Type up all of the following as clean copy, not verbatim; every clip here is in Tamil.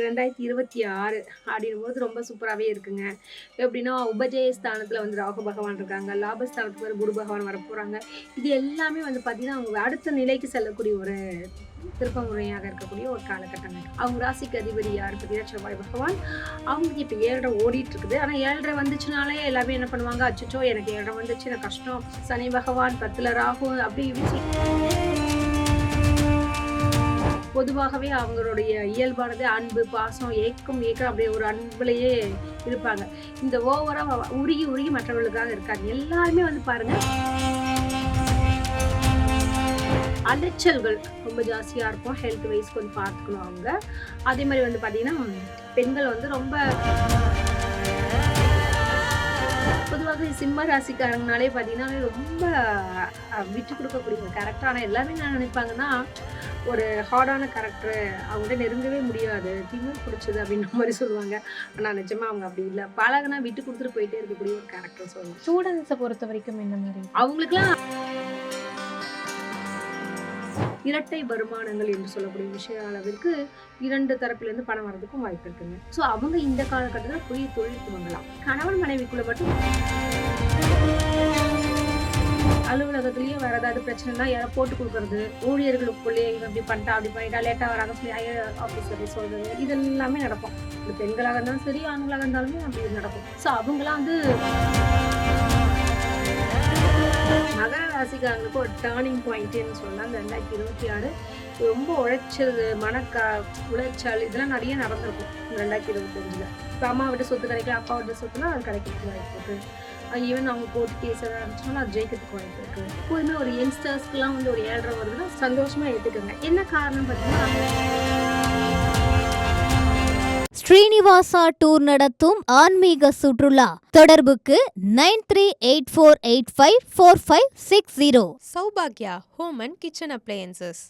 2026 அப்படின்னும்போது ரொம்ப சூப்பராவே இருக்குங்க. எப்படின்னா, உபஜய ஸ்தானத்துல வந்து ராகு பகவான் இருக்காங்க. லாபஸ்தானத்துக்கு வேற குரு பகவான் வரப்போறாங்க. இது எல்லாமே வந்து பார்த்தீங்கன்னா, அவங்க அடுத்த நிலைக்கு செல்லக்கூடிய ஒரு திருப்பமுறையாக இருக்கக்கூடிய ஒரு காலகட்டங்க. அவங்க ராசிக்கு அதிபதி யாரு பார்த்தீங்கன்னா, செவ்வாய் பகவான். அவங்களுக்கு இப்ப 7:30 ஓடிட்டு இருக்குது. ஆனா 7:30 வந்துச்சுனாலே எல்லாமே என்ன பண்ணுவாங்க, அச்சச்சோ! எனக்கு 7:30 வந்துச்சு, எனக்கு கஷ்டம். சனி பகவான் 10ல ராகு அப்படி இப்படின்னு பொதுவாகவே அவங்களுடைய இயல்பானது அன்பு, பாசம், ஏக்கம் அப்படியே ஒரு அன்புலயே இருப்பாங்க. இந்த ஓவரா உருகி உருகி மற்றவர்களுக்காக இருக்காது. எல்லாருமே வந்து பாருங்க, அலைச்சல்கள் ரொம்ப ஜாஸ்தியா இருக்கும். ஹெல்த் வைஸ் கொஞ்சம் பார்த்துக்கணும் அவங்க. அதே மாரி வந்து பார்த்தீங்கன்னா, பெண்கள் வந்து ரொம்ப பொதுவாக சிம்ம ராசிக்காரங்கனாலே பார்த்தீங்கன்னா, ரொம்ப விட்டு குடுக்கக்கூடிய கேரக்டர். ஆனா எல்லாமே என்ன நினைப்பாங்கன்னா, ஒரு ஹார்டான கேரக்டரு, அவங்கள்ட்ட நெருங்கவே முடியாது. திமிர் பிடிச்சது அப்படின்ற மாரி சொல்லுவாங்க. ஆனா நிஜமா அவங்க அப்படி இல்ல. பழகுனா விட்டு குடுத்துட்டு போயிட்டே இருக்கக்கூடிய ஒரு கேரக்டர் சொல்லலாம். ஸ்டூடண்ட்ஸ பொறுத்தவரைக்கும் என்ன மாரி? அவங்களுக்கெல்லாம் இரட்டை வருமானங்கள் என்று சொல்லக்கூடிய விஷய அளவிற்கு 2 தரப்பிலிருந்து பணம் வரதுக்கும் வாய்ப்பு இருக்குங்க. ஸோ அவங்க இந்த காலகட்டத்துல புதிய தொழில் துவங்கலாம். கணவன் மனைவிக்குள்ள மட்டும் அலுவலகத்திலயும் வேற ஏதாவது பிரச்சனைனா யாரோ போட்டு குடுக்கறது, ஊழியர்களுக்குள்ளே இவன் இப்படி பண்ணிட்டா, அப்படி பண்ணிட்டா, லேட்டா வராங்க சொல்லி ஹையர் ஆஃபீஸர் சொல்றது, இது எல்லாமே நடக்கும். இது பெண்களாக இருந்தாலும் சரி, ஆண்களாக இருந்தாலுமே அப்படி நடக்கும். ஸோ அவங்களாம் வந்து மகர ராசிக்காரங்களுக்கு ஒரு டர்னிங் பாயிண்ட்னு சொல்லலாம். இந்த 2026 ரொம்ப உழைச்சது, உளைச்சல் இதெல்லாம் நிறைய நடந்திருக்கும் இந்த 2025ல. இப்போ அம்மா விட்டு சொத்து கிடைக்கல, அப்பா விட்டு சொத்துனா அது கிடைக்கிறதுக்கு வாய்ப்பு இருக்கு. ஈவன் அவங்க கோர்ட்டு கேஸ் ஆரம்பிச்சோம்னா அது ஜெயிக்கிறதுக்கு வாய்ப்பு இருக்கு. எப்போதுமே ஒரு யங்ஸ்டர்ஸ்க்குலாம் வந்து ஒரு 7:30 வருதுன்னா சந்தோஷமா எடுத்துக்கோங்க. என்ன காரணம் பார்த்தீங்கன்னா, ஸ்ரீனிவாசா டூர் நடத்தும் ஆன்மீக சுற்றுலா தொடர்புக்கு 9384854560. சௌபாக்யா home and kitchen appliances.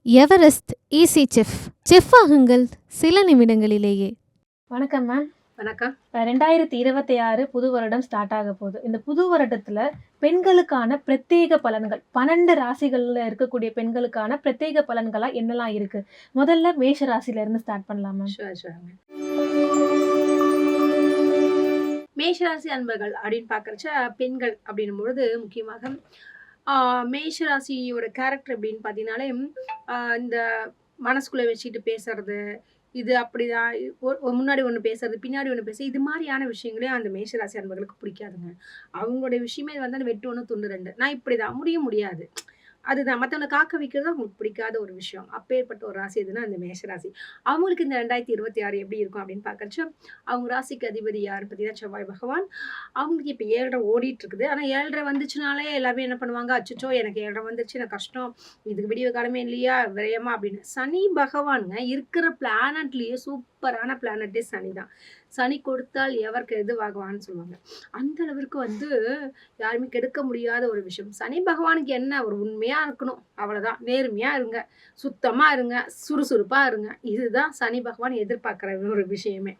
Everest easy chef ஆகுங்கள் சில நிமிடங்களிலேயே. வணக்கம் மேம். வணக்கம். 2026 புது வருடம் ஸ்டார்ட் ஆக போகுது. இந்த புது வருடத்துல பெண்களுக்கான பிரத்யேக பலன்கள் 12 ராசிகள்ல இருக்கக்கூடிய பெண்களுக்கான பிரத்யேக பலன்களா என்னெல்லாம் இருக்கு? முதல்ல மேஷ ராசில இருந்து ஸ்டார்ட் பண்ணலாம் மேம். மேஷராசி அன்பர்கள் அப்படின்னு பார்க்கறச்ச பெண்கள் அப்படின்னும் பொழுது முக்கியமாக மேஷராசியோட கேரக்டர் அப்படின்னு பார்த்தீங்கன்னாலே இந்த மனசுக்குள்ள வச்சுட்டு பேசுறது, இது அப்படிதான் முன்னாடி ஒன்று பேசுறது, பின்னாடி ஒன்று பேசுறது, இது மாதிரியான விஷயங்களே அந்த மேஷராசி அன்பர்களுக்கு பிடிக்காதுங்க. அவங்களுடைய விஷயமே வந்து வெட்டு ஒன்று துண்டு ரெண்டு. நான் இப்படிதான் முடியாது. அதுதான் மத்தவங்கள காக்க வைக்கிறது அவங்களுக்கு பிடிக்காத ஒரு விஷயம். அப்பேற்பட்ட ஒரு ராசி எதுன்னா அந்த மேஷராசி. அவங்களுக்கு இந்த 2026 எப்படி இருக்கும் அப்படின்னு பார்க்கறச்ச, அவங்க ராசிக்கு அதிபதி யாரு பார்த்தீங்கன்னா செவ்வாய் பகவான். அவங்களுக்கு இப்ப 7:30 ஓடிட்டு இருக்குது. ஆனா 7:30 வந்துச்சுனாலே எல்லாமே என்ன பண்ணுவாங்க, அச்சச்சோ! எனக்கு 7:30 வந்துருச்சு, எனக்கு கஷ்டம். இதுக்கு விடிவு காலமே இல்லையா, விரயமா அப்படின்னு. சனி பகவான்ங்க இருக்கிற பிளானட்லயே சூப்பரான பிளானட்டே சனி தான். சனி கொடுத்தால் எவருக்கு எதுவாகுவான்னு சொல்லுவாங்க. அந்த அளவிற்கு வந்து யாருமே கெடுக்க முடியாத ஒரு விஷயம். சனி பகவானுக்கு என்ன, ஒரு உண்மையா இருக்கணும், அவ்வளவுதான். நேர்மையா இருங்க, சுத்தமா இருங்க, சுறுசுறுப்பா இருங்க. இதுதான் சனி பகவான் எதிர்பார்க்கிற ஒரு விஷயமே.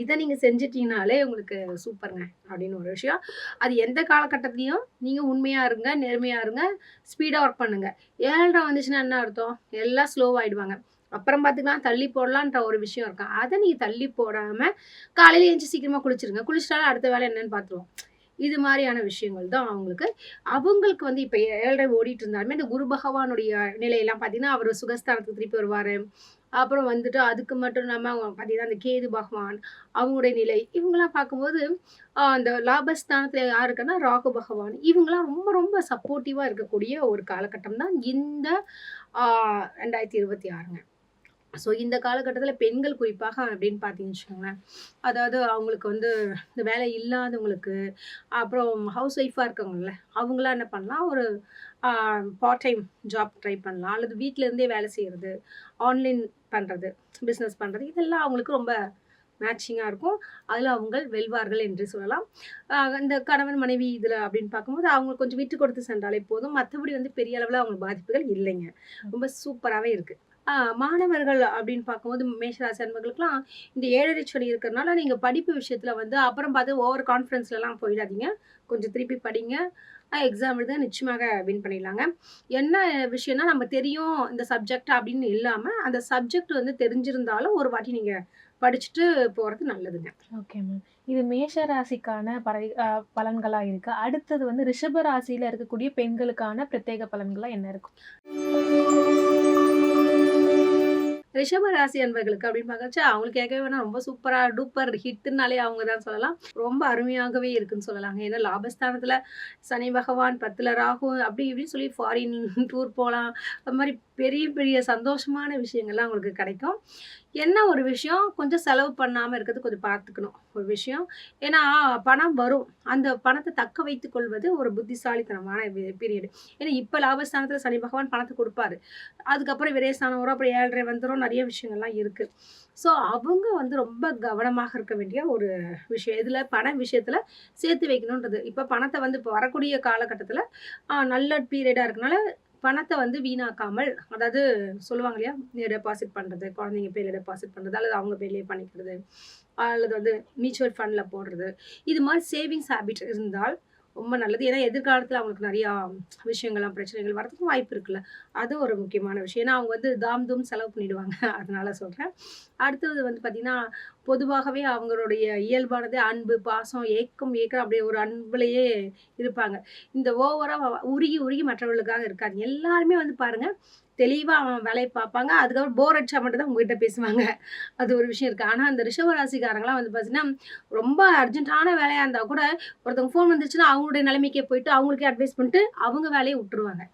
இதை நீங்க செஞ்சிட்டீங்கனாலே உங்களுக்கு சூப்பருங்க அப்படின்னு ஒரு விஷயம். அது எந்த காலகட்டத்திலையும் நீங்க உண்மையா இருங்க, நேர்மையா இருங்க, ஸ்பீடா ஒர்க் பண்ணுங்க. 7:30 வந்துச்சுன்னா என்ன அர்த்தம், எல்லாம் ஸ்லோவாயிடுவாங்க. அப்புறம் பார்த்துக்கலாம், தள்ளி போடலான்ற ஒரு விஷயம் இருக்கா. அதை நீங்க தள்ளி போடாம காலையில எழுந்துச்சு சீக்கிரமா குளிச்சிருங்க. குளிச்சிட்டாலும் அடுத்த வேலை என்னன்னு பார்த்துருவோம். இது மாதிரியான விஷயங்கள் தான் அவங்களுக்கு வந்து இப்ப 7:30 ஓடிட்டு இருந்தாலுமே இந்த குரு பகவானுடைய நிலையெல்லாம் பார்த்தீங்கன்னா, அவர் சுகஸ்தானத்துக்கு திருப்பி வருவாரு. அப்புறம் வந்துட்டு அதுக்கு மட்டும் இல்லாம அவங்க பார்த்தீங்கன்னா, அந்த கேது பகவான் அவங்களுடைய நிலை இவங்கெல்லாம் பார்க்கும்போது அந்த லாபஸ்தானத்துல யார் இருக்குன்னா ராகு பகவான். இவங்கெல்லாம் ரொம்ப ரொம்ப சப்போர்ட்டிவா இருக்கக்கூடிய ஒரு காலகட்டம் தான் இந்த 2026ங்க. ஸோ இந்த காலகட்டத்தில பெண்கள் குறிப்பாக அப்படின்னு பார்த்தீங்கன்னு வச்சுக்கோங்களேன், அதாவது அவங்களுக்கு வந்து இந்த வேலை இல்லாதவங்களுக்கு, அப்புறம் ஹவுஸ் ஒய்ஃபா இருக்காங்கல்ல, அவங்களாம் என்ன பண்ணலாம், ஒரு பார்ட் டைம் ஜாப் ட்ரை பண்ணலாம். அல்லது வீட்ல இருந்தே வேலை செய்றது, ஆன்லைன் பண்றது, பிசினஸ் பண்றது, இதெல்லாம் அவங்களுக்கு ரொம்ப மேட்சிங்கா இருக்கும். அதில அவங்க வெல்வார்கள் என்று சொல்லலாம். இந்த கணவன் மனைவி இதில அப்படின்னு பார்க்கும்போது, அவங்களுக்கு கொஞ்சம் விட்டு கொடுத்து சென்றாலே போதும். மத்தபடி வந்து பெரிய அளவுல அவங்க பாதிப்புகள் இல்லைங்க. ரொம்ப சூப்பராவே இருக்கு. மாணவர்கள் அப்படின்னு பார்க்கும்போது மேஷராசி அன்பர்களுக்குலாம் இந்த 7:30 சனி இருக்கிறனால நீங்க படிப்பு விஷயத்துல வந்து அப்புறம் பார்த்து ஓவர் கான்ஃபிடன்ஸ்லலாம் போயிடாதீங்க. கொஞ்சம் திருப்பி படிங்க. எக்ஸாம் எழுத நிச்சயமாக வின் பண்ணிடலாங்க. என்ன விஷயம்னா, நம்ம தெரியும் இந்த சப்ஜெக்ட் அப்படின்னு இல்லாம, அந்த சப்ஜெக்ட் வந்து தெரிஞ்சிருந்தாலும் ஒரு வாட்டி நீங்க படிச்சுட்டு போறது நல்லதுங்க. Okay ma'am. இது மேஷ ராசிக்கான பலன்களா இருக்கு. அடுத்தது வந்து ரிஷப ராசியில இருக்கக்கூடிய பெண்களுக்கான பிரத்யேக பலன்களா என்ன இருக்கும்? ரிஷப ராசி அன்பர்களுக்கு அப்படின்னு பார்க்கச்ச, அவங்களுக்கு கேட்கவே வேணாம். ரொம்ப சூப்பரா டூப்பர் ஹிட்டுனாலே அவங்க தான் சொல்லலாம். ரொம்ப அருமையாகவே இருக்குன்னு சொல்லலாங்க. ஏன்னா லாபஸ்தானத்துல சனி பகவான், 10ல ராகு அப்படி இப்படின்னு சொல்லி ஃபாரின் டூர் போலாம். அது மாரி பெரிய பெரிய சந்தோஷமான விஷயங்கள்லாம் அவங்களுக்கு கிடைக்கும். என்ன ஒரு விஷயம், கொஞ்சம் செலவு பண்ணாம இருக்கிறது கொஞ்சம் பார்த்துக்கணும் ஒரு விஷயம். ஏன்னா பணம் வரும். அந்த பணத்த தக்க வைத்துக் கொள்வது ஒரு புத்திசாலித்தனமான பீரியடு. ஏன்னா இப்ப லாபஸ்தானத்துல சனி பகவான் பணத்த குடுப்பாரு. அதுக்கப்புறம் விரயஸ்தானம் வரும். அப்புறம் 7.5 வந்துரும். நெறைய விஷயங்கள்லாம் இருக்கு. ஸோ அவங்க வந்து ரொம்ப கவனமாக இருக்க வேண்டிய ஒரு விஷயம். இதுல பண விஷயத்துல சேர்த்து வைக்கணுன்றது. இப்ப பணத்த வந்து இப்ப வரக்கூடிய காலகட்டத்துல நல்ல பீரியடா இருக்கனால பணத்த வந்து வீணாக்காமல், அதாவது சொல்லுவாங்க இல்லையா? டெபாசிட் பண்றது, குழந்தைங்க பேர்ல டெபாசிட் பண்றது, அல்லது அவங்க பேர்லயே பண்ணிக்கிறது. அல்லது வந்து மியூச்சுவல் ஃபண்ட்ல போடுறது. இது மாரி சேவிங்ஸ் ஹேபிட் இருந்தால் ரொம்ப நல்லது. ஏன்னா எதிர்காலத்துல அவங்களுக்கு நெறையா விஷயங்கள்லாம் பிரச்சனைகள் வரதுக்கும் வாய்ப்பு இருக்குல்ல. அது ஒரு முக்கியமான விஷயம். ஏன்னா அவங்க வந்து தாம் தூம் செலவு பண்ணிடுவாங்க. அதனால சொல்றேன். அடுத்தது வந்து பார்த்தீங்கன்னா, பொதுவாகவே அவங்களுடைய இயல்பானது அன்பு, பாசம், ஏக்கம் அப்படியே ஒரு அன்புலயே இருப்பாங்க. இந்த ஓவரா உருகி உருகி மற்றவர்களுக்காக இருக்காது. எல்லாருமே வந்து பாருங்க, தெளிவா அவன் வேலைய பார்ப்பாங்க. அதுக்கப்புறம் போர் அடிச்சா மட்டும் தான் உங்ககிட்ட பேசுவாங்க. அது ஒரு விஷயம் இருக்கு. ஆனா அந்த ரிஷப ராசிக்காரங்கலாம் வந்து பார்த்தீங்கன்னா, ரொம்ப அர்ஜென்ட்டான வேலையா இருந்தா கூட, ஒருத்தவங்க ஃபோன் வந்துருச்சுன்னா, அவங்களுடைய நிலைமைக்கே போயிட்டு, அவங்களுக்கே அட்வைஸ் பண்ணிட்டு, அவங்க வேலைய விட்டுருவாங்க.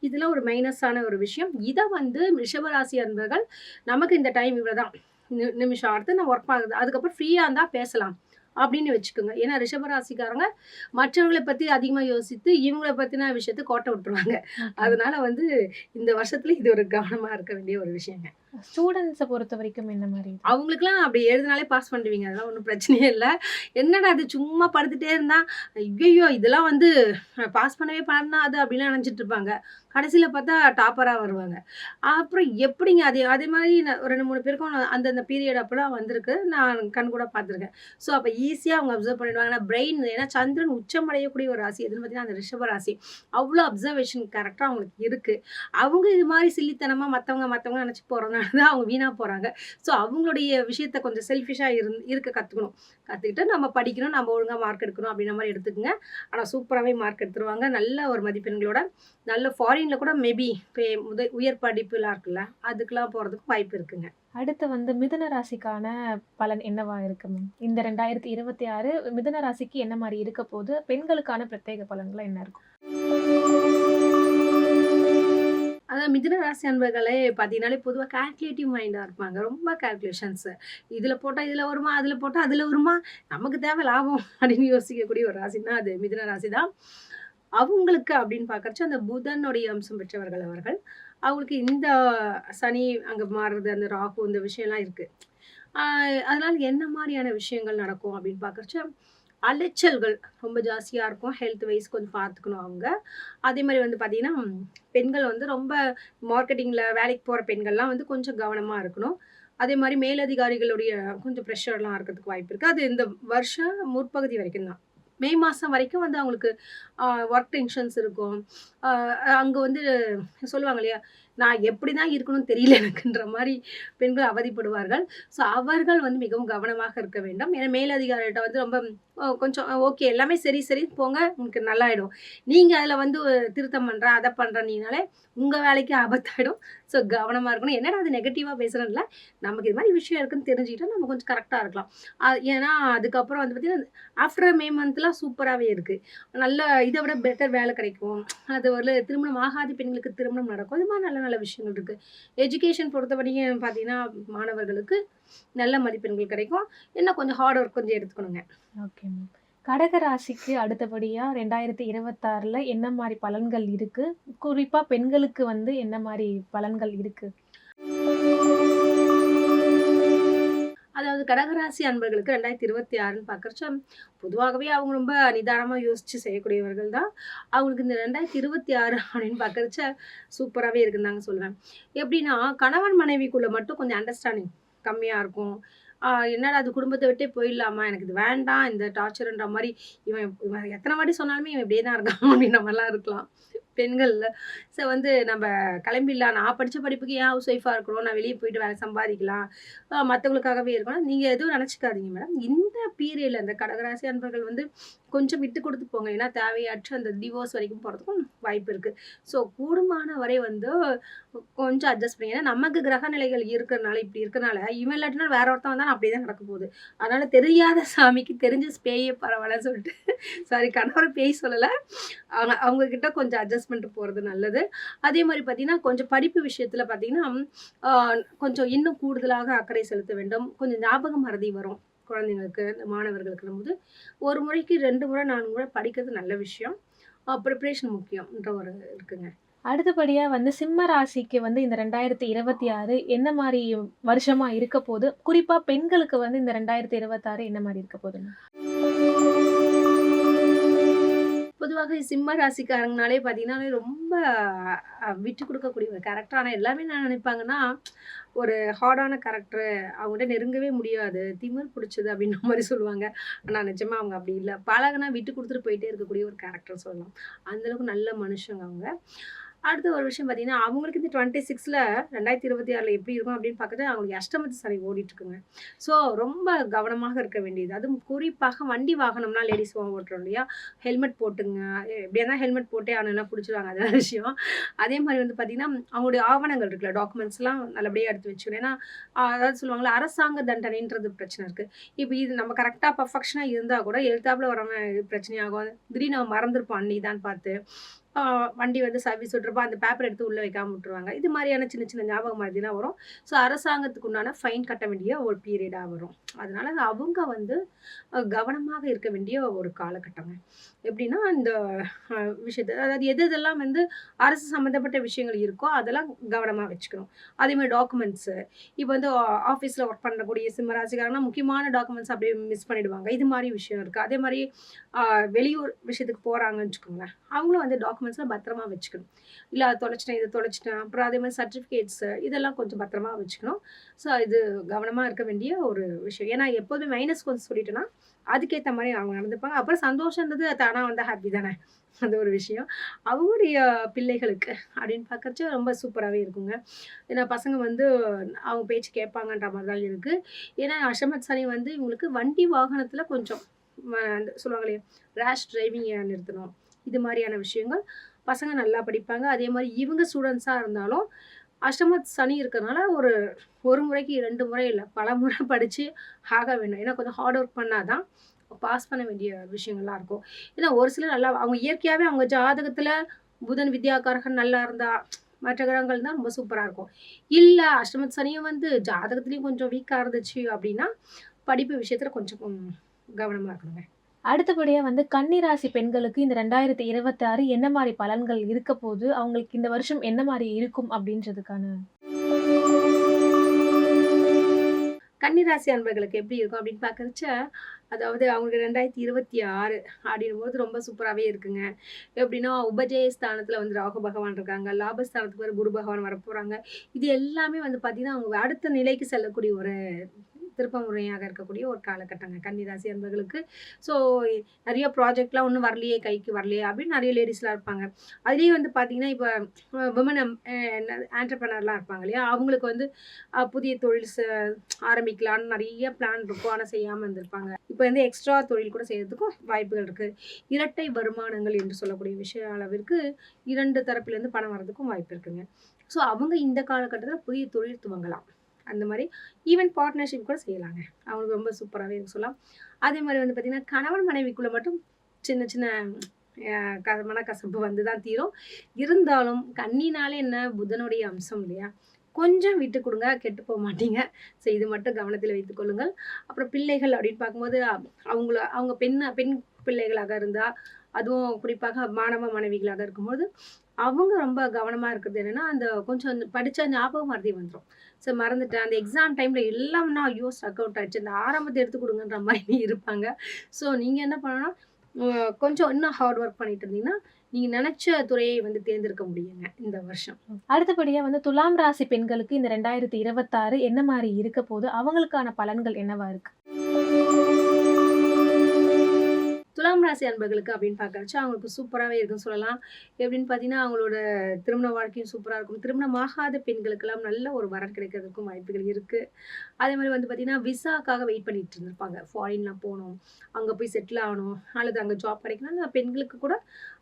இதெல்லாம் ஒரு மைனஸான ஒரு விஷயம். இத வந்து ரிஷபராசி அன்பர்கள், நமக்கு இந்த டைம் இவ்வளதான். நிமிஷம் அடுத்து நம்ம ஒர்க் ஆகுது. அதுக்கப்புறம் ஃப்ரீயா இருந்தா பேசலாம். அப்படின்னு வச்சுக்கோங்க. ஏன்னா ரிஷபராசிக்காரங்க மற்றவங்கள பத்தி அதிகமா யோசித்து, இவங்கள பத்தின விஷயத்த கோட்ட விட்டுருவாங்க. ஓகே. அதனால வந்து இந்த வருஷத்துல இது ஒரு கவனமா இருக்க வேண்டிய ஒரு விஷயங்க. ஸ்டூடண்ட்ஸ பொறுத்தவரைக்கும் என்ன மாரி இது? அவங்களுக்கெல்லாம் அப்படி எழுதினாலே பாஸ் பண்ணிடுவீங்க. அதெல்லாம் ஒண்ணும் பிரச்சனையே இல்ல. என்னடா இது சும்மா படுத்துட்டே இருந்தா, ஐய்யய்யோ! இதெல்லாம் வந்து பாஸ் பண்ணவே பண்ணாது அப்படிலாம் நெனச்சுட்டு இருப்பாங்க. கடைசில பார்த்தா டாப்பரா வருவாங்க. அப்புறம் எப்படிங்க அதே அதே மாரி 2, 3 பேருக்கும் அந்தந்த பீரியட் அப்பலாம் வந்திருக்கு. நான் கண்கூடா பார்த்துருக்கேன். ஸோ அப்ப ஈஸியா அவங்க அப்சர்வ் பண்ணிடுவாங்க. ஏன்னா பிரெயின் ஏன்னா சந்திரன் உச்சம் அடையக்கூடிய ஒரு ராசி எதுன்னு பார்த்தீங்கன்னா, அந்த ரிஷப ராசி. அவ்ளோ அப்சர்வேஷன் கரெக்ட்டா அவங்களுக்கு இருக்கு. அவங்க இது மாரி சில்லித்தனமா மத்தவங்க நெனச்சு போறதுனால தான் அவங்க வீணா போறாங்க. ஸோ அவங்களுடைய விஷயத்த கொஞ்சம் செல்ஃபிஷா இருக்க கத்துக்கணும். கத்துக்கிட்டு நம்ம படிக்கணும், நம்ம ஒழுங்கா மார்க் எடுக்கணும் அப்படின்ற மாரி எடுத்துக்கங்க. ஆனா சூப்பராவே மார்க் எடுத்துருவாங்க. நல்ல ஒரு மதிப்பெண்களோட நல்ல ஃபாரின்ல கூட மேபி உயர் படிப்புலாம் இருக்குல்ல, அதுக்கெல்லாம் போறதுக்கு வாய்ப்பு இருக்குங்க. அடுத்து வந்து மிதுன ராசிக்கான பலன் என்னவா இருக்கு மேம்? இந்த 2026 மிதுன ராசிக்கு என்ன மாரி இருக்க போது? பெண்களுக்கான பிரத்யேக பலன்கள் என்ன இருக்கும்? அதான் மிதுன ராசி அன்பர்களே பார்த்தீங்கன்னாலே பொதுவா கால்குலேட்டிவ் மைண்டா இருப்பாங்க. ரொம்ப கால்குலேஷன்ஸ். இதுல போட்டா இதுல வருமா? அதுல போட்டா அதுல வருமா? நமக்கு தேவை லாபம் அப்படின்னு யோசிக்கக்கூடிய ஒரு ராசின்னா அது மிதுன ராசி தான். அவங்களுக்கு அப்படின்னு பார்க்கறச்ச அந்த புதனுடைய அம்சம் பெற்றவர்கள் அவர்கள். அவங்களுக்கு இந்த சனி அங்க மாறுறது, அந்த ராகு இந்த விஷயம்லாம் இருக்கு. ஆ அதனால என்ன மாரியான விஷயங்கள் நடக்கும் அப்படின்னு பார்க்கறச்ச, அலைச்சல்கள் ரொம்ப ஜாஸ்தியா இருக்கும். ஹெல்த் வைஸ் கொஞ்சம் பார்த்துக்கணும் அவங்க. அதே மாரி வந்து பார்த்தீங்கன்னா, பெண்கள் வந்து ரொம்ப மார்க்கெட்டிங்ல வேலைக்கு போற பெண்கள்லாம் வந்து கொஞ்சம் கவனமா இருக்கணும். அதே மாரி மேலதிகாரிகளுடைய கொஞ்சம் ப்ரெஷர்லாம் இருக்கறதுக்கு வாய்ப்பு இருக்கு. அது இந்த வருஷம் முற்பகுதி வரைக்கும் தான். மே மாசம் வரைக்கும் வந்து அவங்களுக்கு ஒர்க் டென்ஷன்ஸ் இருக்கும். அ அங்க வந்து சொல்லுவாங்க இல்லையா? நான் எப்படிதான் இருக்கணும்னு தெரியல எனக்குன்ற மாரி பெண்கள் அவதிப்படுவார்கள். ஸோ அவர்கள் வந்து மிகவும் கவனமாக இருக்க வேண்டும். ஏன்னா மேலதிகாரிகிட்ட வந்து ரொம்ப கொஞ்சம் ஓகே எல்லாமே சரி, சரி போங்க உங்களுக்கு நல்லாயிடும். நீங்க அதில வந்து திருத்தம் பண்றேன், அத பண்றேன்னீங்கனாலே உங்க வேலைக்கு ஆபத்தாயிடும். ஸோ கவனமா இருக்கணும். என்னடா அது நெகட்டிவா பேசுறேன்ல, நமக்கு இது மாரி விஷயம் இருக்குன்னு தெரிஞ்சுக்கிட்டா நம்ம கொஞ்சம் கரெக்ட்டா இருக்கலாம். ஏன்னா அதுக்கப்புறம் வந்து பார்த்தீங்கன்னா, ஆஃப்டர் மே மந்த்லாம் சூப்பராவே இருக்கு. நல்ல இத விட பெட்டர் வேலை கிடைக்கும். அது ஒரு திருமணம் ஆகாத பெண்களுக்கு திருமணம் நடக்கும். இது மாரி நல்ல நல்ல விஷயங்கள் இருக்கு. எஜுகேஷன் பொறுத்தவரைக்கும் பார்த்தீங்கன்னா, மாணவர்களுக்கு நல்ல மதிப்பெண்கள் கிடைக்கும். இன்னும் கொஞ்சம் ஹார்ட் ஒர்க் கொஞ்சம் எடுத்துக்கணுங்க. Okay ma'am. கடக ராசிக்கு அடுத்தபடியா 2026ல என்ன மாரி பலன்கள் இருக்கு? குறிப்பா பெண்களுக்கு வந்து என்ன மாரி பலன்கள் இருக்கு? அதாவது கடகராசி அன்பர்களுக்கு 2026ன்னு பார்க்கறச்ச, பொதுவாகவே அவங்க ரொம்ப நிதானமா யோசிச்சு செய்யக்கூடியவர்கள் தான். அவங்களுக்கு இந்த 2026 அப்படின்னு பார்க்கறச்ச சூப்பராவே இருக்குன்னு தாங்க சொல்லுவேன். எப்படின்னா, கணவன் மனைவிக்குள்ள மட்டும் கொஞ்சம் அண்டர்ஸ்டாண்டிங் கம்மியாக இருக்கும். என்னடா அது குடும்பத்தை விட்டே போயிடலாமா, எனக்கு இது வேண்டாம் இந்த டார்ச்சர்ன்ற மாதிரி. இவன் இவன் எத்தனை வாட்டி சொன்னாலுமே இவன் இப்படியே தான் இருக்கான் அப்படின்ற மாதிரிலாம் இருக்கலாம் பெண்கள்ல. ஸோ வந்து நம்ம கிளம்பிடலாம், நான் படித்த படிப்புக்கு ஏன் ஹவுஸ் ஒய்ஃபாக இருக்கணும், நான் வெளியே போயிட்டு வேலை சம்பாதிக்கலாம், மற்றவங்களுக்காகவே இருக்கணும், நீங்கள் எதுவும் நினச்சிக்காதீங்க மேடம். இந்த பீரியடில் இந்த கடகராசி அன்பர்கள் வந்து கொஞ்சம் விட்டு கொடுத்து போங்க. ஏன்னா தேவையற்ற அந்த டிவோர்ஸ் வரைக்கும் போகிறதுக்கும் வாய்ப்பு இருக்குது. ஸோ கூடுமான வரை வந்து கொஞ்சம் அட்ஜஸ்ட் பண்ணி, ஏன்னா நமக்கு கிரக நிலைகள் இருக்கிறனால இப்படி இருக்கிறனால இவன் இல்லாட்டினா வேற ஒருத்தன் வந்தால் அப்படியே தான் நடக்க போகுது. அதனால தெரியாத சாமிக்கு தெரிஞ்ச பேயே பரவாயில்லன்னு சொல்லிட்டு சாரி கணவரை பேய் சொல்லலை, அவங்க கிட்ட கொஞ்சம் அட்ஜஸ்ட் பண்ணிட்டு போகிறது நல்லது. அதே மாதிரி பார்த்தீங்கன்னா கொஞ்சம் படிப்பு விஷயத்தில் பார்த்தீங்கன்னா கொஞ்சம் இன்னும் கூடுதலாக அக்கறை செலுத்த வேண்டும். கொஞ்சம் ஞாபக மறதி வரும் குழந்தைங்களுக்கு, இந்த மாணவர்களுக்கு போது ஒரு முறைக்கு 2 முறை 4 முறை படிக்கிறது நல்ல விஷயம். ப்ரிப்ரேஷன் முக்கியம்ன்ற ஒரு இருக்குங்க. அடுத்தபடியா வந்து சிம்ம ராசிக்கு வந்து இந்த 2026 என்ன மாரி வருஷமா இருக்க போகுது? குறிப்பா பெண்களுக்கு வந்து இந்த 2026 என்ன மாரி இருக்க போகுதுங்க? பொதுவாக சிம்ம ராசிக்காரங்கனாலே பார்த்தீங்கன்னா ரொம்ப விட்டு கொடுக்கக்கூடிய ஒரு கேரக்டர். ஆனால் எல்லாமே என்ன நினைப்பாங்கன்னா, ஒரு ஹார்டான கேரக்டரு, அவங்ககிட்ட நெருங்கவே முடியாது, திமிர் பிடிச்சது அப்படின்ற மாதிரி சொல்லுவாங்க. ஆனால் நிஜமா அவங்க அப்படி இல்லை. பழகுனா விட்டு கொடுத்துட்டு போயிட்டே இருக்கக்கூடிய ஒரு கேரக்டர் சொல்லலாம். அந்தளவுக்கு நல்ல மனுஷங்க அவங்க. அடுத்த ஒரு விஷயம் பார்த்தீங்கன்னா, அவங்களுக்கு இந்த 26ல 2026ல எப்படி இருக்கும் அப்படின்னு பார்க்குறது, அவங்களுக்கு அஷ்டமத்து சனி ஓடிட்டுருக்குங்க. ஸோ ரொம்ப கவனமாக இருக்க வேண்டியது. அதுவும் குறிப்பாக வண்டி வாகனம்னா லேடிஸ் ஓட்டுறோம் இல்லையா, ஹெல்மெட் போட்டுங்க. எப்படியா இருந்தால் ஹெல்மெட் போட்டே ஆகணும்னா பிடிச்சிருவாங்க, அதான் விஷயம். அதே மாதிரி வந்து பார்த்தீங்கன்னா, அவங்களுடைய ஆவணங்கள் இருக்குல்ல, டாக்குமெண்ட்ஸ்லாம் நல்லபடியாக எடுத்து வச்சுக்கணும். ஏன்னா அதாவது சொல்லுவாங்களா, அரசாங்க தண்டனைன்றது பிரச்சனை இருக்குது. இப்போ இது நம்ம கரெக்டாக பர்ஃபெக்ஷனாக இருந்தால் கூட எழுத்தாப்புல வரவன் பிரச்சனையாகும். திடீர்னு அவன் மறந்துருப்பான் அன்னைக்கு பார்த்து வண்டி வந்து சர்வீஸ் விட்டுருப்பா, அந்த பேப்பர் எடுத்து உள்ளே வைக்காமல் விட்டுருவாங்க. இது மாதிரியான சின்ன சின்ன ஞாபகம் மாதிரிலாம் வரும். ஸோ அரசாங்கத்துக்கு உண்டான ஃபைன் கட்ட வேண்டிய ஒரு பீரியடாக வரும். அதனால அவங்க வந்து கவனமாக இருக்க வேண்டிய ஒரு காலகட்டங்க. எப்படின்னா இந்த விஷயத்தை, அதாவது எதெல்லாம் வந்து அரசு சம்மந்தப்பட்ட விஷயங்கள் இருக்கோ அதெல்லாம் கவனமாக வச்சுக்கணும். அதேமாதிரி டாக்குமெண்ட்ஸு, இப்போ வந்து ஆஃபீஸில் ஒர்க் பண்ணக்கூடிய சிம்மராசிக்காரங்கன்னா முக்கியமான டாக்குமெண்ட்ஸ் அப்படியே மிஸ் பண்ணிடுவாங்க. இது மாதிரி விஷயம் இருக்குது. அதே மாதிரி வெளியூர் விஷயத்துக்கு போகிறாங்கன்னு வச்சுக்கோங்களேன், அவங்களும் வந்து டாக்குமெண்ட்ஸ்லாம் பத்திரமா வச்சுக்கணும். இல்லை அதை தொலைச்சிட்டேன், இதை தொலைச்சிட்டேன், அப்புறம் அதே மாதிரி சர்டிஃபிகேட்ஸு இதெல்லாம் கொஞ்சம் பத்திரமா வச்சுக்கணும். ஸோ இது கவனமாக இருக்க வேண்டிய ஒரு விஷயம். ஏன்னா எப்போதும் மைனஸ் கொஞ்சம் சொல்லிட்டோன்னா அதுக்கேற்ற மாதிரி அவங்க நடந்துப்பாங்க. அப்புறம் சந்தோஷன்றது தானாக வந்து ஹாப்பி தானே, அது ஒரு விஷயம். அவங்களுடைய பிள்ளைகளுக்கு அப்படின்னு பார்க்கறச்ச ரொம்ப சூப்பராகவே இருக்குங்க. ஏன்னா பசங்க வந்து அவங்க பேச்சு கேட்பாங்கன்ற மாதிரி தான் இருக்குது. ஏன்னா அஷ்டமத் சனி வந்து இவங்களுக்கு வண்டி வாகனத்தில் கொஞ்சம் சொல்லுவாங்களே ரேஷ் டிரைவிங்கை நிறுத்தணும், இது மாதிரியான விஷயங்கள். பசங்க நல்லா படிப்பாங்க. அதே மாதிரி இவங்க ஸ்டூடெண்ட்ஸாக இருந்தாலும் அஷ்டமத் சனி இருக்கிறதுனால ஒரு முறைக்கு 2 முறை இல்லை, பல முறை படித்து ஆக வேண்டும். ஏன்னா கொஞ்சம் ஹார்ட் ஒர்க் பண்ணால் தான் பாஸ் பண்ண வேண்டிய விஷயங்கள்லாம் இருக்கும். ஏன்னா ஒரு சிலர் நல்லா அவங்க இயற்கையாகவே அவங்க ஜாதகத்தில் புதன் வித்யாகாரகன் நல்லா இருந்தால் மற்ற கிரகங்கள் தான் ரொம்ப சூப்பராக இருக்கும். இல்லை அஷ்டமத் சனியும் வந்து ஜாதகத்துலேயும் கொஞ்சம் வீக்காக இருந்துச்சு அப்படின்னா படிப்பு விஷயத்தில் கொஞ்சம் கவனமாக இருக்கணுங்க. அடுத்தபடியா வந்து கன்னி ராசி பெண்களுக்கு இந்த 2026 என்ன மாரி பலன்கள் இருக்க போகுது? அவங்களுக்கு இந்த வருஷம் என்ன மாரி இருக்கும் அப்படின்றதுக்கான கன்னிராசி அன்பர்களுக்கு எப்படி இருக்கும் அப்படின்னு பார்க்கறச்ச, அதாவது அவங்களுக்கு 2026 அப்படின்னும்போது ரொம்ப சூப்பராகவே இருக்குங்க. எப்படின்னா உபஜய ஸ்தானத்தில் வந்து ராகு பகவான் இருக்காங்க, லாபஸ்தானத்துக்கு வேறு குரு பகவான் வரப்போகிறாங்க. இது எல்லாமே வந்து பார்த்திங்கன்னா அவங்க அடுத்த நிலைக்கு செல்லக்கூடிய ஒரு திருப்ப முறையாக இருக்கக்கூடிய ஒரு காலகட்டங்க கன்னிராசி அன்பர்களுக்கு. ஸோ நிறைய ப்ராஜெக்ட்லாம் ஒன்றும் வரலையே, கைக்கு வரலையே அப்படின்னு நிறைய லேடிஸ்லாம் இருப்பாங்க. அதுலேயும் வந்து பார்த்திங்கன்னா இப்போ விமன் ஆண்டர்ப்ரனர்லாம் இருப்பாங்க இல்லையா, அவங்களுக்கு வந்து புதிய தொழில் ஆரம்பிக்கலான்னு நிறைய பிளான் இருக்கும், ஆனால் செய்யாமல் இருந்திருப்பாங்க. இப்போ வந்து எக்ஸ்ட்ரா தொழில் கூட செய்யறதுக்கும் வாய்ப்புகள் இருக்குது. இரட்டை வருமானங்கள் என்று சொல்லக்கூடிய விஷய அளவிற்கு 2 தரப்புலேருந்து பணம் வர்றதுக்கும் வாய்ப்பு இருக்குங்க. ஸோ அவங்க இந்த காலகட்டத்தில் புதிய தொழில் துவங்கலாம். அந்த மாதிரி ஈவன் பார்ட்னர்ஷிப் கூட செய்யலாங்க. அவங்களுக்கு ரொம்ப சூப்பராகவே இருக்கு சொல்லலாம். அதே மாதிரி வந்து பார்த்திங்கன்னா கணவன் மனைவிக்குள்ளே மட்டும் சின்ன சின்ன மனக்கசப்பு வந்து தான் தீரும். இருந்தாலும் கன்னினாலே என்ன, புதனுடைய அம்சம் இல்லையா, கொஞ்சம் விட்டு கொடுங்க, கெட்டு போக மாட்டீங்க. ஸோ இது மட்டும் கவனத்தில் வைத்துக் கொள்ளுங்கள். அப்புறம் பிள்ளைகள் அப்படின்னு பார்க்கும்போது அவங்க பெண் பிள்ளைகளாக இருந்தால், அதுவும் குறிப்பாக மாணவ மாணவிகளாக இருக்கும்போது அவங்க ரொம்ப கவனமாக இருக்கிறது என்னென்னா, அந்த கொஞ்சம் படித்தா ஞாபகம் மறதி வந்துடும். ஸோ மறந்துட்டேன், அந்த எக்ஸாம் டைமில் எல்லாம்னா ஐயோ ஸ்ட்ரக் அவுட் ஆகிடுச்சு, இந்த ஆரம்பத்தை எடுத்து கொடுங்கன்ற மாதிரி இருப்பாங்க. ஸோ நீங்கள் என்ன பண்ணணும்னா கொஞ்சம் இன்னும் ஹார்ட் ஒர்க் பண்ணிட்டு இருந்தீங்கன்னா நீங்க நினைச்ச துறையை வந்து தேர்ந்தெடுக்க முடியுங்க இந்த வருஷம். அடுத்தபடியா வந்து துலாம் ராசி பெண்களுக்கு இந்த 2026 என்ன மாரி இருக்க போது? அவங்களுக்கான பலன்கள் என்னவா இருக்கு? துலாம் ராசி அன்பர்களுக்கு அப்படின்னு பார்க்கறச்ச அவங்களுக்கு சூப்பராவே இருக்குன்னு சொல்லலாம். எப்படின்னு பார்த்தீங்கன்னா, அவங்களோட திருமண வாழ்க்கையும் சூப்பரா இருக்கும். திருமணமாகாத பெண்களுக்கெல்லாம் நல்ல ஒரு வரன் கிடைக்கிறதுக்கும் வாய்ப்புகள் இருக்கு. அதே மாரி வந்து பார்த்தீங்கன்னா, விசாக்காக வெயிட் பண்ணிட்டு இருந்திருப்பாங்க. ஃபாரின்லாம் போணும், அங்க போய் செட்டில் ஆகணும், அல்லது அங்க ஜாப் கிடைக்கணும்னு அந்த பெண்களுக்கு கூட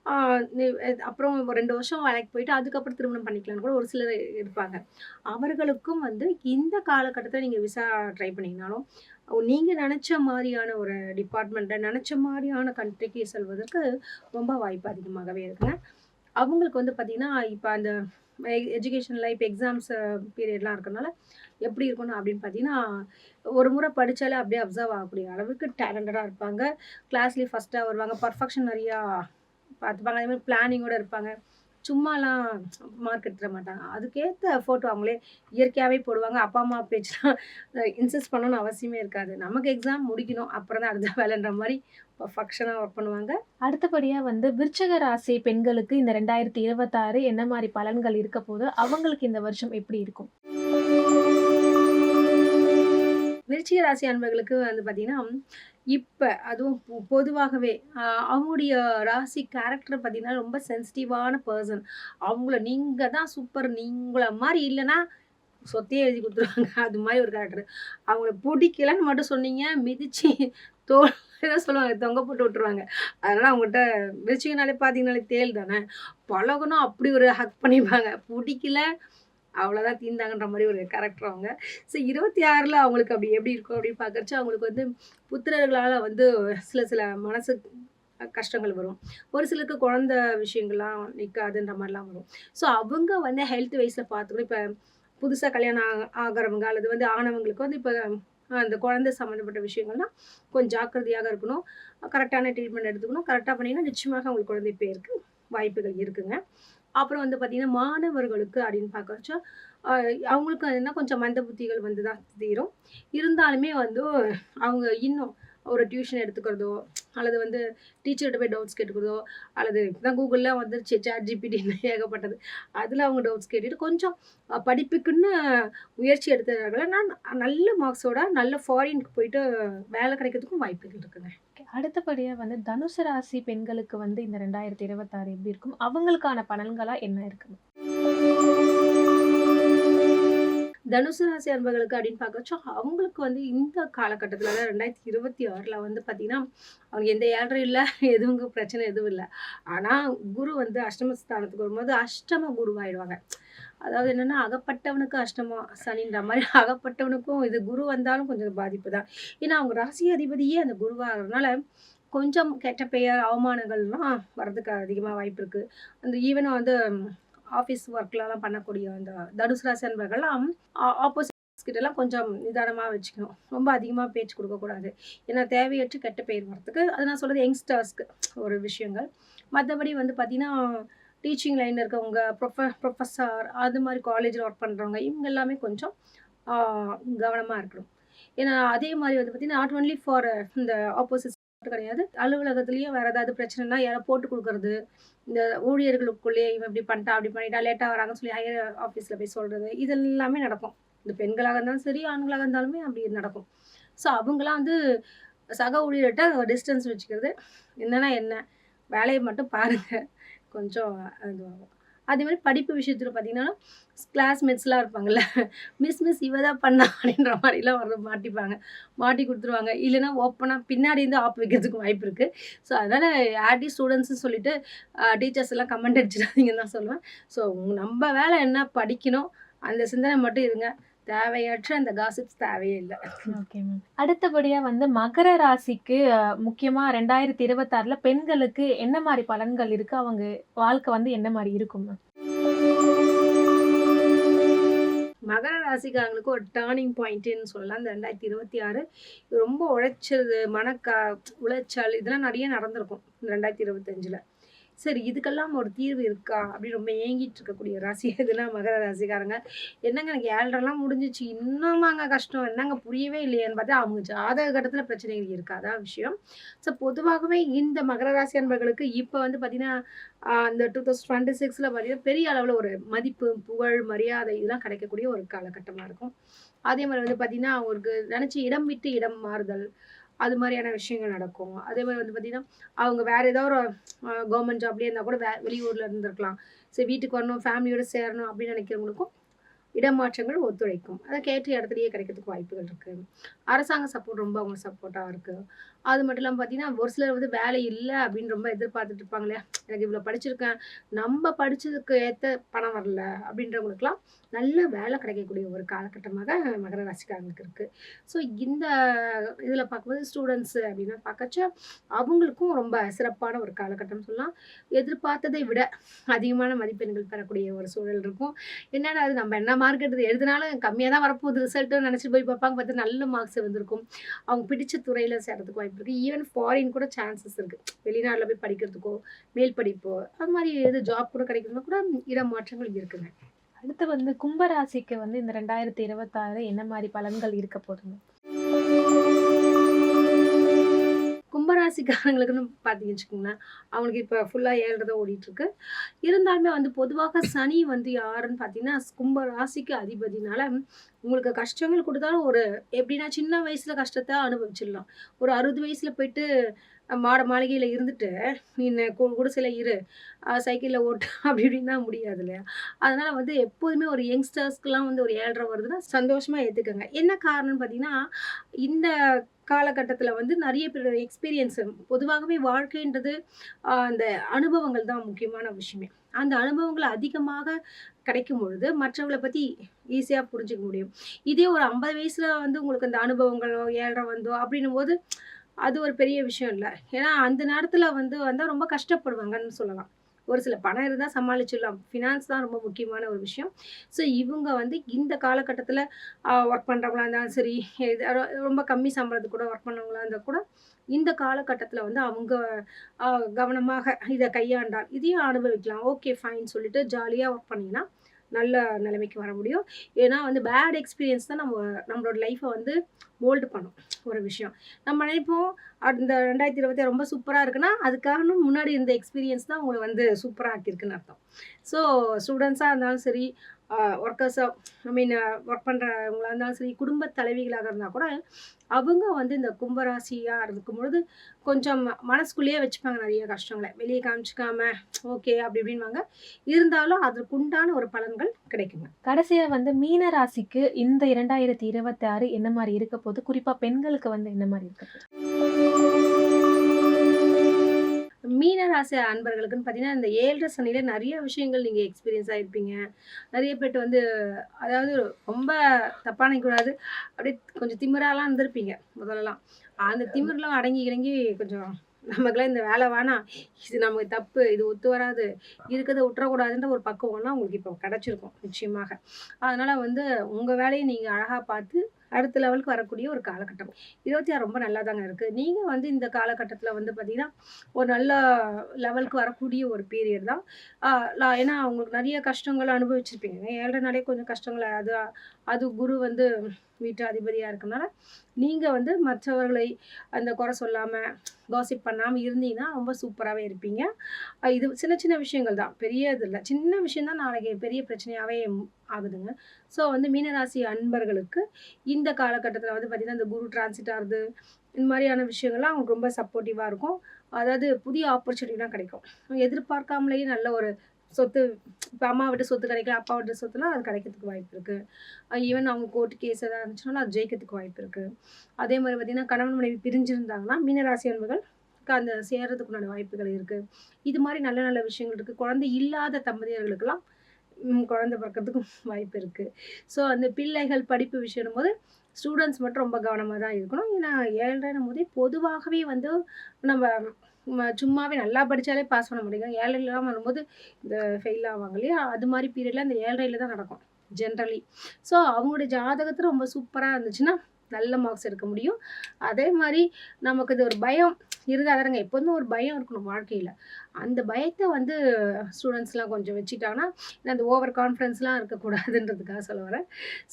ஆ நி அப்புறம் ஒரு 2 வருஷம் வேலைக்கு போயிட்டு அதுக்கப்புறம் திருமணம் பண்ணிக்கலாம்னு கூட ஒரு சிலர் இருப்பாங்க. அவர்களுக்கும் வந்து இந்த காலகட்டத்தில நீங்க விசா ட்ரை பண்ணீங்கனாலும், நீங்க நெனச்ச மாரியான ஒரு டிபார்ட்மெண்ட்ல, நெனச்ச மாரியான கண்ட்ரிக்கு செல்வதற்கு ரொம்ப வாய்ப்பு அதிகமாகவே இருக்குங்க. அவங்களுக்கு வந்து பார்த்தீங்கன்னா, இப்ப அந்த எஜுகேஷன்ல இப்ப எக்ஸாம்ஸ் பீரியட்லாம் இருக்கனால, எப்படி இருக்கணும் அப்படின்னு பார்த்தீங்கன்னா, ஒரு முறை படிச்சாலே அப்படியே அப்சர்வ் ஆகக்கூடிய அளவுக்கு டேலண்டடா இருப்பாங்க. கிளாஸ்லயே ஃபர்ஸ்ட்டா வருவாங்க. பெர்ஃபெக்ஷன் நெறையா பார்த்துப்பாங்க. அதே மாரி பிளானிங்கோட இருப்பாங்க. சும்மாலாம் மார்க் எடுத்துற மாட்டாங்க. அதுக்கேத்த ஃபோட்டோ அவங்களே இயற்கையாவே போடுவாங்க. அப்பா, அம்மா பேச்செல்லாம் இன்சிஸ்ட் பண்ணணும்னு அவசியமே இருக்காது. நமக்கு எக்ஸாம் முடிக்கணும். அப்புறம் தான் அடுத்த வேலைன்ற மாரி பெர்ஃபெக்ஷனா ஒர்க் பண்ணுவாங்க. அடுத்தபடியா வந்து விருச்சிக ராசி பெண்களுக்கு இந்த 2026 என்ன மாரி பலன்கள் இருக்க போது? அவங்களுக்கு இந்த வருஷம் எப்படி இருக்கும்? விருச்சிக ராசி அன்பர்களுக்கு வந்து பார்த்தீங்கன்னா, இப்ப அதுவும் பொதுவாகவே அவங்களுடைய ராசி கேரக்டர் பார்த்தீங்கன்னா, ரொம்ப சென்சிட்டிவான பெர்சன். அவங்கள நீங்க தான் சூப்பர். நீங்கள மாரி இல்லன்னா, சொத்தையே எழுதி குடுத்துருவாங்க. அது மாரி ஒரு கேரக்டர். அவங்கள புடிக்கலன்னு மட்டும் சொன்னீங்க, மிதிச்சு தோல் ஏதோ சொல்லுவாங்க. தொங்க போட்டு விட்டுருவாங்க. அதனால அவங்கள்ட்ட விருச்சிகனாலே பார்த்தீங்கனாலே தேள் தானே. பழகுனா அப்படி ஒரு ஹக் பண்ணிப்பாங்க. புடிக்கல அவ்வளோதான் தீர்ந்தாங்கன்ற மாரி ஒரு கேரக்டர் அவங்க. ஸோ 26ல அவங்களுக்கு அப்படி எப்படி இருக்கும் அப்படின்னு பார்க்கறச்ச, அவங்களுக்கு வந்து புத்திரர்களால வந்து சில சில மனசு கஷ்டங்கள் வரும். ஒரு சிலருக்கு குழந்தை விஷயங்கள்லாம் நிக்காதுன்ற மாரிலாம் வரும். ஸோ அவங்க வந்து ஹெல்த் வைஸ்ல பார்த்துக்கணும். இப்ப புதுசா கல்யாணம் ஆகுறவங்க அல்லது வந்து ஆனவங்களுக்கு வந்து இப்ப அந்த குழந்தை சம்மந்தப்பட்ட விஷயங்கள்லாம் கொஞ்சம் ஜாக்கிரதையாக இருக்கணும். கரெக்டான ட்ரீட்மெண்ட் எடுத்துக்கணும். கரெக்ட்டா பண்ணீங்கன்னா நிச்சயமாக உங்களுக்கு குழந்தை பேருக்கு வாய்ப்புகள் இருக்குங்க. அப்புறம் வந்து பார்த்தீங்கன்னா, மாணவர்களுக்கு அப்படின்னு பார்க்கறச்ச, அ அவங்களுக்கு என்ன கொஞ்சம் மந்த புத்திகள் வந்து தான் தீரும். இருந்தாலுமே வந்து அவங்க இன்னும் ஒரு டியூஷன் எடுத்துக்கிறதோ, அல்லது வந்து டீச்சர்ட்ட போய் டவுட்ஸ் கேட்டுக்கிறதோ, அல்லது இப்பதான் கூகுள்லாம் வந்துருச்சு ChatGPTன்னு ஏகப்பட்டது. அதில அவங்க டவுட்ஸ் கேட்டுட்டு கொஞ்சம் படிப்புக்குன்னு முயற்சி எடுத்தவர்கள நல்ல மார்க்ஸோட நல்ல ஃபாரினுக்கு போயிட்டு வேலை கிடைக்கிறதுக்கும் வாய்ப்புகள் இருக்குங்க. அடுத்தபடியா வந்து தனுசு ராசி பெண்களுக்கு வந்து இந்த 2026 எப்படி இருக்கும்? அவங்களுக்கான பலன்களா என்ன இருக்குங்க? தனுசு ராசி அன்பர்களுக்கு அப்படின்னு பார்க்கறச்ச, அவங்களுக்கு வந்து இந்த காலகட்டத்தில அதாவது 2026ல வந்து பார்த்தீங்கன்னா, அவங்க எந்த ஏழ்றையும் இல்ல, எதுவும் பிரச்சனை எதுவும் இல்ல. ஆனா குரு வந்து அஷ்டம ஸ்தானத்துக்கு வரும்போது அஷ்டம குருவாயிடுவாங்க. அதாவது என்னன்னா, அகப்பட்டவனுக்கு அஷ்டமம் சனின்ற மாரி அகப்பட்டவனுக்கும் இது குரு வந்தாலும் கொஞ்சம் பாதிப்பு தான். ஏன்னா, அவங்க ராசி அதிபதியே அந்த குருவாகிறதுனால, கொஞ்சம் கெட்ட பெயர், அவமானங்கள்லாம் வர்றதுக்கு அதிகமா வாய்ப்பு இருக்கு. அந்த ஈவனா வந்து ஆஃபீஸ் ஒர்க்லலாம் பண்ணக்கூடிய அந்த தனுசு ராசி அன்பர்கள்லாம் ஆப்போசிட்ஸ் கிட்டலாம் கொஞ்சம் நிதானமா வச்சுக்கணும். ரொம்ப அதிகமா பேச்சு குடுக்கக்கூடாது. ஏன்னா தேவையற்ற கெட்ட பெயர் வரதுக்கு அது நான் சொல்றது யங்ஸ்டர்ஸ்க்கு ஒரு விஷயங்கள். மத்தபடி வந்து பார்த்தீங்கன்னா, டீச்சிங் லைன்ல இருக்கவங்க, ப்ரொஃபஸர் அது மாரி காலேஜ்ல ஒர்க் பண்றவங்க, இவங்க எல்லாமே கொஞ்சம் ஆ கவனமா இருக்கணும். ஏன்னா அதே மாரி வந்து பார்த்தீங்கன்னா, நாட் ஒன்லி ஃபார் இந்த ஆப்போசிட்ஸ் மட்டும் கிடையாது. அலுவலகத்திலயும் வேற ஏதாவது பிரச்சனைனா யாரோ போட்டு குடுக்குறது, இந்த ஊழியர்களுக்குள்ளேயே இவன் இப்படி பண்ணிட்டான், அப்படி பண்ணிட்டான், லேட்டா வராங்கன்னு சொல்லி ஹையர் ஆஃபீஸ்ல போய் சொல்றது, இது எல்லாமே நடக்கும். இந்த பெண்களாக இருந்தாலும் சரி, ஆண்களாக இருந்தாலுமே அப்படி நடக்கும். ஸோ அவங்கலாம் வந்து சக ஊழியர்ட்ட டிஸ்டன்ஸ் வச்சுக்கிறது. என்னன்னா என்ன? வேலைய மட்டும் பாருங்க. கொஞ்சம் இதுவாகும். அதேமாரி படிப்பு விஷயத்துல பார்த்தீங்கன்னா, கிளாஸ்மேட்ஸ்லாம் இருப்பாங்கல்ல. மிஸ் இவ தான் பண்ணா அப்படின்ற மாரிலாம் வந்து மாட்டிப்பாங்க. மாட்டி குடுத்துருவாங்க. இல்லன்னா ஓப்பனா பின்னாடி இருந்து ஆப் வைக்கிறதுக்கு வாய்ப்பு இருக்கு. ஸோ அதனால யார்ட்டயும் ஸ்டூடண்ட்ஸ்ன்னு சொல்லிட்டு டீச்சர்ஸ் எல்லாம் கமெண்ட் அடிச்சிடாதீங்கன்னு தான் சொல்லுவேன். ஸோ நம்ப வேலை என்ன படிக்கணும். அந்த சிந்தனை மட்டும் இருங்க. தேவையற்ற அந்த காசிப்ஸ் தேவையே இல்ல. Okay ma'am. அடுத்தபடியா வந்து மகர ராசிக்கு முக்கியமா 2026ல பெண்களுக்கு என்ன மாரி பலன்கள் இருக்கு? அவங்க வாழ்க்கை வந்து என்ன மாரி இருக்கும் மேம்? மகர ராசிக்காரங்களுக்கு ஒரு டர்னிங் பாயிண்ட்டுன்னு சொல்லலாம். இந்த 2026 ரொம்ப உழைச்சது, உளைச்சல் இதெல்லாம் நெறைய நடந்திருக்கும். இந்த 2025ல. சரி இதுக்கெல்லாம் ஒரு தீர்வு இருக்கா அப்படின்னு ரொம்ப ஏங்கிட்டு இருக்கக்கூடிய ராசி எதுனா மகர ராசிக்காரங்க. என்னங்க எனக்கு 7.5லாம் முடிஞ்சிச்சு. இன்னுமாங்க கஷ்டம்? என்னங்க புரியவே இல்லையேன்னு பார்த்தா, அவங்க ஜாதக கட்டத்துல பிரச்சனைகள் இருக்கு. அதான் விஷயம். ஸோ பொதுவாகவே இந்த மகர ராசி அன்பர்களுக்கு இப்ப வந்து பார்த்தீங்கன்னா, இந்த 2026ல பார்த்தீங்கன்னா, பெரிய அளவுல ஒரு மதிப்பு, புகழ், மரியாதை இதெல்லாம் கிடைக்கக்கூடிய ஒரு காலகட்டமா இருக்கும். அதே மாரி வந்து பார்த்தீங்கன்னா, அவங்களுக்கு நெனச்சு இடம் விட்டு இடம் மாறுதல், அது மாரியான விஷயங்கள் நடக்கும். அதே மாரி வந்து பார்த்தீங்கன்னா, அவங்க வேற ஏதோ ஒரு கவர்மெண்ட் ஜாப்லயே இருந்தா கூட வெளியூர்ல இருந்திருக்கலாம். சரி வீட்டுக்கு வரணும், ஃபேமிலியோட சேரணும் அப்படின்னு நினைக்கிறவங்களுக்கும் இடமாற்றங்கள் ஒத்துழைக்கும். அத கேட்ட இடத்துலயே கிடைக்கிறதுக்கு வாய்ப்புகள் இருக்கு. அரசாங்க சப்போர்ட் ரொம்ப அவங்களுக்கு சப்போர்ட்டா இருக்கு. அது மட்டும் இல்லாம பார்த்தீங்கன்னா, ஒரு சிலர் வந்து வேலை இல்ல அப்படின்னு ரொம்ப எதிர்பார்த்துட்டு இருப்பாங்க இல்லையா? எனக்கு இவ்வளோ படிச்சிருக்கேன். நம்ம படிச்சதுக்கு ஏத்த பணம் வரல அப்படின்றவங்களுக்கெல்லாம் நல்ல வேலை கிடைக்கக்கூடிய ஒரு காலகட்டமாக மகர ராசிக்காரங்களுக்கு இருக்கு. ஸோ இந்த இதில பார்க்கும்போது ஸ்டூடண்ட்ஸ் அப்படின்னு பார்க்கச்ச, அவங்களுக்கும் ரொம்ப சிறப்பான ஒரு காலகட்டம்னு சொல்லலாம். எதிர்பார்த்ததை விட அதிகமான மதிப்பெண்கள் பெறக்கூடிய ஒரு சூழல் இருக்கும். என்னடா அது நம்ம என்ன மார்க் எழுதினாலும் கம்மியா தான் வரப்போகுது ரிசல்ட்டுன்னு நினைச்சிட்டு போய் பார்ப்பாங்க. பார்த்தா நல்ல மார்க்ஸ் வந்திருக்கும். அவங்க பிடிச்ச துறையில சேர்றதுக்கு வாய்ப்பு இருக்கு. ஈவன் ஃபாரின் கூட சான்சஸ் இருக்கு. வெளிநாட்ல போய் படிக்கிறதுக்கோ, மேல் படிப்போ, அது மாரி எது ஜாப் கூட கிடைக்கிறதுனா கூட இட மாற்றங்கள் இருக்குங்க. அடுத்து வந்து கும்பராசிக்கு வந்து இந்த 2026 என்ன மாரி பலன்கள் இருக்க போதுங்க? கும்பராசிக்காரங்களுக்குன்னு பார்த்தீங்கன்னு வச்சுக்கோங்களேன், அவங்களுக்கு இப்ப ஃபுல்லா 7 தான் ஓடிட்டுருக்கு. இருந்தாலுமே வந்து பொதுவாக சனி வந்து யாருன்னு பார்த்தீங்கன்னா, கும்ப ராசிக்கு அதிபதினால, உங்களுக்கு கஷ்டங்கள் குடுத்தாலும் ஒரு எப்படின்னா சின்ன வயசுல கஷ்டத்த அனுபவிச்சிடலாம். ஒரு 60 வயசுல போயிட்டு மாட மாளிகையில இருந்துட்டு, "நீ குடிசையில இரு, சைக்கிள்ல ஓட்டு" அப்படி இப்படின்னா முடியாது இல்லையா? அதனால வந்து எப்போதுமே ஒரு யங்ஸ்டர்ஸ்க்குலாம் வந்து ஒரு 7.5 வருதுன்னா சந்தோஷமா ஏத்துக்கங்க. என்ன காரணம்னு பார்த்தீங்கன்னா, இந்த காலகட்டத்தில வந்து நெறைய பேரோட எக்ஸ்பீரியன்ஸ் பொதுவாகவே வாழ்க்கைன்றது அந்த அனுபவங்கள் தான் முக்கியமான விஷயமே. அந்த அனுபவங்கள் அதிகமாக கிடைக்கும் பொழுது, மற்றவங்கள பத்தி ஈஸியா புரிஞ்சுக்க முடியும். இதே ஒரு 50 வயசுல வந்து உங்களுக்கு அந்த அனுபவங்களோ, 7.5 வந்தோ அப்படின்னும்போது, அது ஒரு பெரிய விஷயம் இல்ல. ஏன்னா, அந்த நேரத்துல வந்தா ரொம்ப கஷ்டப்படுவாங்கன்னு சொல்லலாம். ஒரு சில பணம் இருந்தா சமாளிச்சிடலாம். ஃபினான்ஸ் தான் ரொம்ப முக்கியமான ஒரு விஷயம். ஸோ, இவுங்க வந்து இந்த காலகட்டத்தில ஒர்க் பண்றவங்களா இருந்தாலும் சரி, இது ரொம்ப கம்மி சம்பளத்துக்கு கூட ஒர்க் பண்ணவங்களா இருந்தா கூட, இந்த காலகட்டத்தில வந்து அவங்க அ கவனமாக இத கையாண்டால், இதையும் அனுபவிக்கலாம். ஓகே ஃபைன் சொல்லிட்டு ஜாலியா ஒர்க் பண்ணீங்கன்னா, நல்ல நிலைமைக்கு வர முடியும். ஏன்னா வந்து பேட் எக்ஸ்பீரியன்ஸ் தான் நம்மளோட லைஃப்ப வந்து மோல்டு பண்ணும் ஒரு விஷயம். நம்ம நினைப்போம் அந்த 2026 ரொம்ப சூப்பரா இருக்குன்னா, அதுக்கு காரணம் முன்னாடி இருந்த எக்ஸ்பீரியன்ஸ் தான் உங்கள வந்து சூப்பரா ஆக்கியிருக்குன்னு அர்த்தம். ஸோ ஸ்டூடண்ட்ஸா இருந்தாலும் சரி, ஒர்க்கர்ஸா ஐ மீன் ஒர்க் பண்றவங்களா இருந்தாலும் சரி, குடும்ப தலைவிகளாக இருந்தா கூட, அவங்க வந்து இந்த கும்பராசியா இருக்கும்பொழுது, கொஞ்சம் மனசுக்குள்ளேயே வச்சுப்பாங்க நெறைய கஷ்டங்கள. வெளிய காமிச்சுக்காம, ஓகே அப்படி இப்படின்னுவாங்க. இருந்தாலும் அதற்குண்டான ஒரு பலன்கள் கிடைக்குங்க. கடைசியா வந்து மீன ராசிக்கு இந்த 2026 என்ன மாரி இருக்க போது? குறிப்பா பெண்களுக்கு வந்து என்ன மாரி இருக்க போது? மீன ராசி அன்பர்களுக்குன்னு பார்த்தீங்கன்னா, இந்த 7 சனியில நெறைய விஷயங்கள் நீங்க எக்ஸ்பீரியன்ஸ் ஆயிருப்பீங்க. நெறைய பேர்ட்ட வந்து அதாவது ரொம்ப தப்பா நினைக்கக்கூடாது. அப்படியே கொஞ்சம் திமிராலாம் இருந்திருப்பீங்க முதல்லலாம். அந்த திமிர்லாம் அடங்கி கிடங்கி கொஞ்சம் நமக்கெல்லாம் இந்த வேலை வேணாம். இது நமக்கு தப்பு. இது ஒத்து வராது. இருக்கிறத விட்டுறக்கூடாதுன்ற ஒரு பக்குவம்லாம் உங்களுக்கு இப்போ கிடைச்சிருக்கும் நிச்சயமாக. அதனால வந்து உங்க வேலைய நீங்க அழகா பார்த்து அடுத்த லெவலுக்கு வரக்கூடிய ஒரு காலகட்டம். 26 ரொம்ப நல்லாதாங்க இருக்கு. நீங்க வந்து இந்த காலகட்டத்தில வந்து பார்த்தீங்கன்னா, ஒரு நல்ல லெவலுக்கு வரக்கூடிய ஒரு பீரியட் தான். அ ஏன்னா உங்களுக்கு நெறைய கஷ்டங்கள் அனுபவிச்சிருப்பீங்க. 7 கொஞ்சம் கஷ்டங்கள அது அது குரு வந்து வீட்டு அதிபதியா இருக்கனால, நீங்க வந்து மற்றவர்களை அந்த குறை சொல்லாம, காசிப் பண்ணாம இருந்தீங்கன்னா, ரொம்ப சூப்பராவே இருப்பீங்க. இது சின்ன சின்ன விஷயங்கள் தான். பெரிய இது இல்ல. சின்ன விஷயம் தான் நாளைக்கு பெரிய பிரச்சனையாவே ஆகுதுங்க. ஸோ வந்து மீனராசி அன்பர்களுக்கு இந்த காலகட்டத்தில வந்து பார்த்தீங்கன்னா, இந்த குரு டிரான்சிட் ஆகுது. இந்த மாரியான விஷயங்கள்லாம் அவங்களுக்கு ரொம்ப சப்போர்ட்டிவா இருக்கும். அதாவது புதிய ஆப்பர்ச்சுனிட்டிலாம் கிடைக்கும். எதிர்பார்க்காமலேயே நல்ல ஒரு சொத்து இப்ப அம்மா வீட்டு சொத்து கிடைக்கல, அப்பா வீட்டு சொத்துலாம் அது கிடைக்கிறதுக்கு வாய்ப்பு இருக்கு. ஈவன் அவங்க கோர்ட் கேஸ் எதாவது இருந்துச்சுனாலும் அது ஜெயிக்கிறதுக்கு வாய்ப்பு இருக்கு. அதே மாரி பார்த்தீங்கன்னா, கணவன் மனைவி பிரிஞ்சிருந்தாங்கன்னா, மீனராசி அன்பர்கள் அந்த சேர்றதுக்குண்டான வாய்ப்புகள் இருக்கு. இது மாரி நல்ல நல்ல விஷயங்கள் இருக்கு. குழந்தை இல்லாத தம்பதியர்களுக்கெல்லாம் குழந்தை பிறக்கிறதுக்கும் வாய்ப்பு இருக்கு. ஸோ அந்த பிள்ளைகள் படிப்பு விஷயம்னும்போது, ஸ்டூடண்ட்ஸ் மட்டும் ரொம்ப கவனமா தான் இருக்கணும். ஏன்னா 7:30ன்னும்போதே பொதுவாகவே வந்து நம்ம சும்மாவே நல்லா படிச்சாலே பாஸ் பண்ண முடியும். 7:30லாம் வரும்போது இந்த ஃபெயில் ஆவாங்க இல்லையா? அது மாரி பீரியட்ல அந்த 7:30ல தான் நடக்கும் ஜென்ரலி. ஸோ அவங்களுடைய ஜாதகத்துல ரொம்ப சூப்பரா இருந்துச்சுன்னா, நல்ல மார்க்ஸ் எடுக்க முடியும். அதே மாரி நமக்கு இது ஒரு பயம். இருந்தால் தானங்க எப்போதும் ஒரு பயம் இருக்கணும் வாழ்க்கையில். அந்த பயத்தை வந்து ஸ்டூடெண்ட்ஸ்லாம் கொஞ்சம் வச்சுட்டாங்கன்னா, அந்த ஓவர் கான்ஃபிடன்ஸ்லாம் இருக்கக்கூடாதுன்றதுக்காக சொல்ல வரேன்.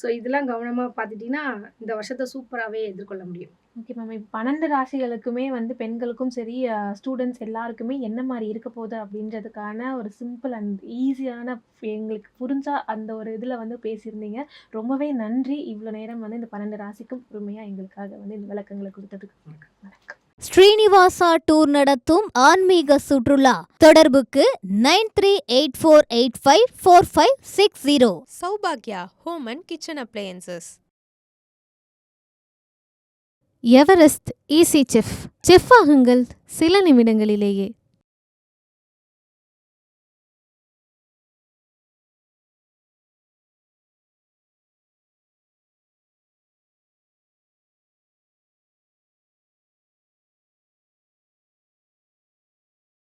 ஸோ இதெல்லாம் கவனமாக பார்த்துட்டிங்கன்னா இந்த வருஷத்தை சூப்பராகவே எதிர்கொள்ள முடியும். Okay ma'am. இப்போ 12 ராசிகளுக்குமே வந்து பெண்களுக்கும் சரி, ஸ்டூடெண்ட்ஸ் எல்லாருக்குமே என்ன மாரி இருக்க போகுது அப்படின்றதுக்கான ஒரு சிம்பிள் அண்ட் ஈஸியான எங்களுக்கு புரிஞ்சா அந்த ஒரு இதில வந்து பேசியிருந்தீங்க. ரொம்பவே நன்றி. இவ்வளோ நேரம் வந்து இந்த 12 ராசிக்கும் பொறுமையா எங்களுக்காக வந்து இந்த விளக்கங்கள குடுத்ததுக்கு. வணக்கம். ஸ்ரீனிவாசா டூர் நடத்தும் ஆன்மீக சுற்றுலா. தொடர்புக்கு 9384854560. சௌபாக்யா home and kitchen appliances. Everest easy chef. Chef ஆகுங்கள் சில நிமிடங்களிலேயே.